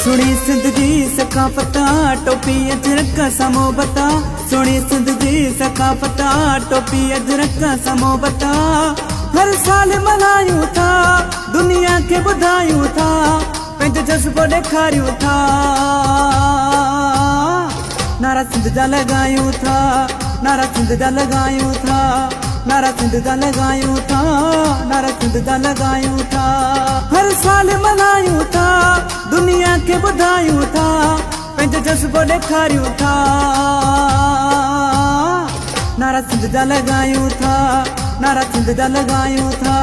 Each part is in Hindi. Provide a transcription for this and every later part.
सुनी सिंध जी सकाफत टोपी अजरक समोबत सुनी सिंध जी सकाफत टोपी अजरक समोबत हर साल मल्हायूं था दुनिया के ॿुधायूं था पंहिंजो जज़्बो ॾेखारियूं था नारा सिंध जा लॻायूं था नारा सिंध जा लॻायूं था नारा सिंध जा लॻायूं था नारा सिंध जा लॻायूं था हर साल मल्हायूं था दुनिया के ॿुधायूं था पंहिंजो जज़्बो ॾेखारियूं था नारा सिंध जा लॻायूं था नारा सिंध जा लॻायूं था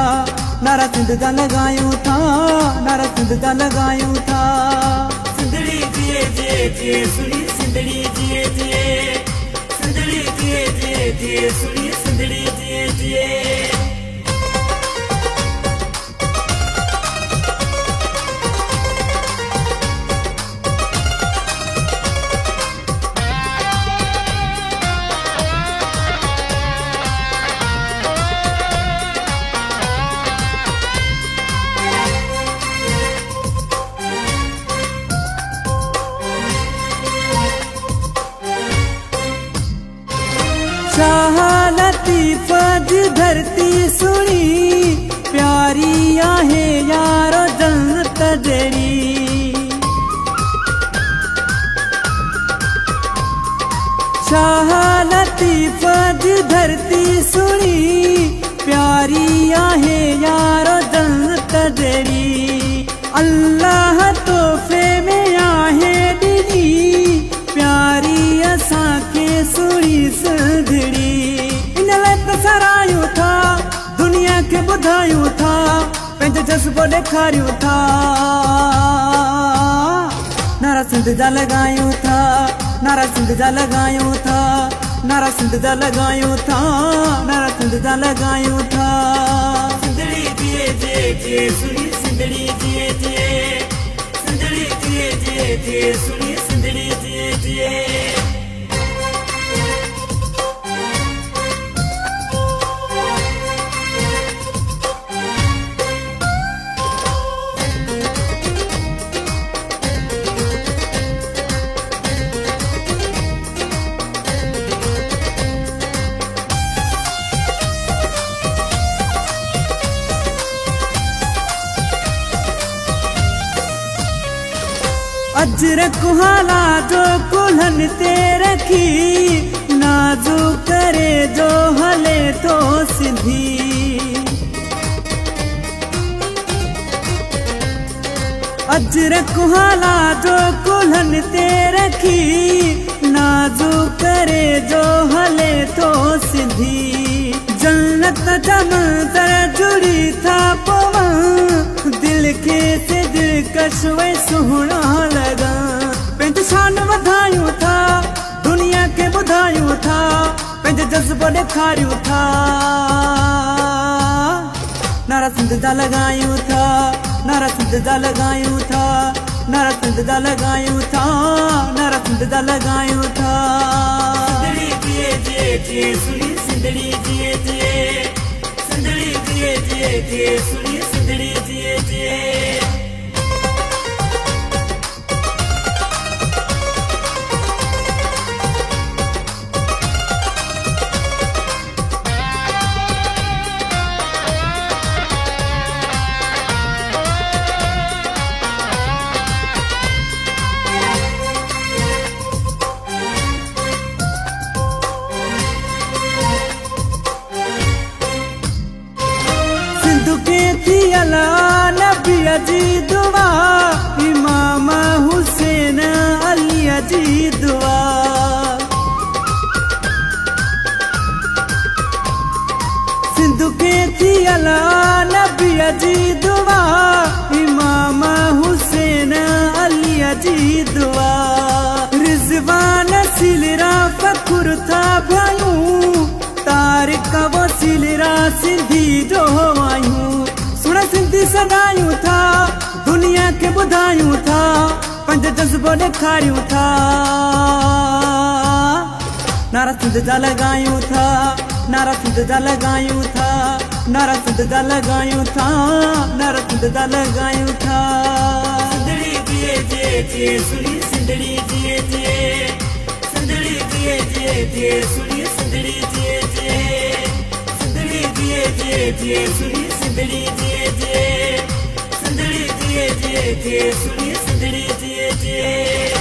नारा सिंध जा लॻायूं था नारा सिंध जा लॻायूं था सिंधड़ी जिए जिए जिए सुनी सिंधड़ी जिए जिए सिंधड़ी जिए जिए जिए सुनी सिंधड़ी जिए जिए शाह लतीफ़ जी धरती सुनी प्यारी आहे यारो जन्नत जहिड़ी शाह लतीफ़ जी धरती सुनी प्यारी आहे यारो जन्नत जहिड़ी अल्लाह तोहफ़े में आहे ॾिनी प्यारी असांखे सुणी सिंधड़ी इन लाइ त सरायूं था दुनिया खे ॿुधायूं था पंहिंजो जज़्बो ॾेखारियूं था नारा सिंध जा लॻायूं था नारा सिंध जा लॻायूं था नारा सिंध जा लॻायूं था नारा सिंध जा लॻायूं था सिंधड़ी जिए जिए जिए सुनी सिंधड़ी जिए जिए सिंधड़ी जिए जिए जिए सुनी सिंधड़ी जिए जिए अजरक हाला जो कुल्हन ते रखी नाज़ू करे जो हले तो सिंधी अजरक हाला जो कुल्हन ते रखी नाज़ू करे जो हले तो सिंधी जन्नत जा मंज़र जुड़ी था पवं दिल के से दिलकश वे सुहिणा लॻा पंहिंजो शान वधायूं था दुनिया खे ॿुधायूं था पंहिंजो जज़्बो ॾेखारियूं था नारा सिंध जा लॻायूं था नारा सिंध जा लॻायूं था नारा सिंध जा लॻायूं था नारा सिंध जा लॻायूं था सिंधड़ी जिए जिए जिए सुनी सिंधड़ी जिए जिए सिंधड़ी जिए जिए जिए सुनी सिंधड़ी जिए जिए नबी जी दुआ इमाम हुसैन अली जी दुआ सिंध के थी अला नबी जी दुआ इमाम हुसैन अली जी दुआ रिज़वान सिलरा फखुर था भयूं तारिक वो सिलरा सिंधी जो आयूं सुण सिंधी सदायूं था दुनिया खे ॿुधायूं था पंहिंजो जज़्बो ॾेखारियूं था नारा सिंध जा लॻायूं था नारा सिंध जा लॻायूं था नारा सिंध जा लॻायूं था नारा सिंध जा लॻायूं था सिंधड़ी जिए जिए जिए सुनी सिंधड़ी जिए जिए सिंधड़ी जिए जिए जिए सुनी सिंधड़ी जिए जिए सिंधड़ी जिए जिए जिए सुनी सिंधड़ी जिए जिए सिंधड़ी जिए जिए जिए सुनी सिंधड़ी जिए जिए